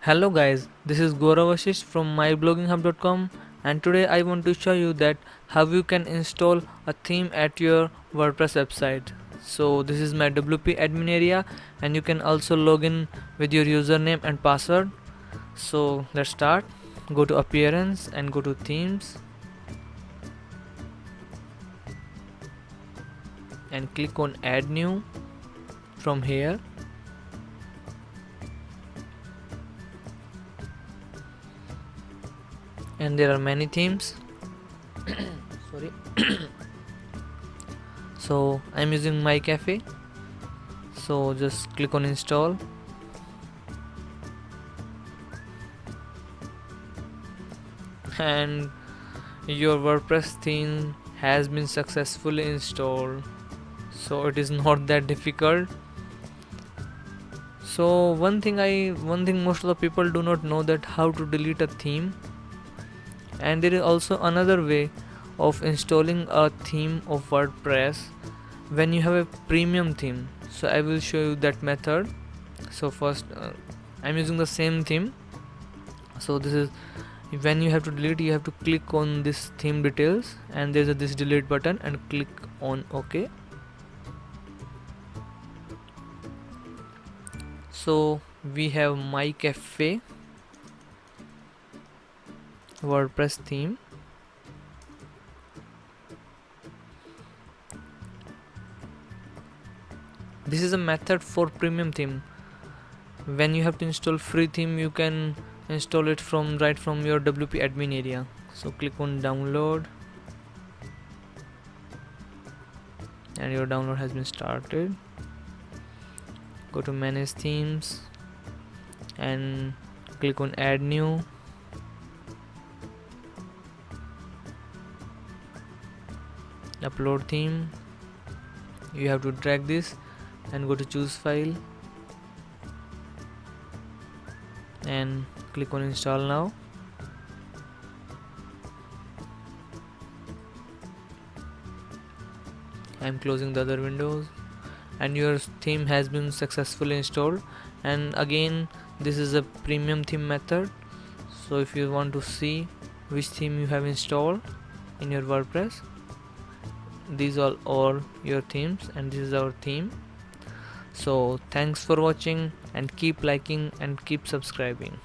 Hello guys, this is Gauravashish from myblogging.com, and today I want to show you that how you can install a theme at your WordPress website. So this is my WP admin area, and you can also log in with your username and password. So let's start. Go to appearance and go to themes and click on add new from here. And there are many themes. Sorry. So I'm using my cafe, so just click on install. And your WordPress theme has been successfully installed, so it is not that difficult. So one thing most of the people do not know, that how to delete a theme. And there is also another way of installing a theme of WordPress when you have a premium theme. So I will show you that method. So first I'm using the same theme. So this is when you have to delete, you have to click on this theme details, and there's this delete button, and click on OK. So we have my cafe WordPress theme. This is a method for premium theme. When you have to install free theme, you can install it right from your WP admin area. So click on download, and your download has been started. Go to manage themes and click on add new. Upload theme. You have to drag this and go to choose file and click on install now. I'm closing the other windows, and your theme has been successfully installed. And again, this is a premium theme method. So if you want to see which theme you have installed in your WordPress, these are all your themes, and this is our theme. So thanks for watching, and keep liking and keep subscribing.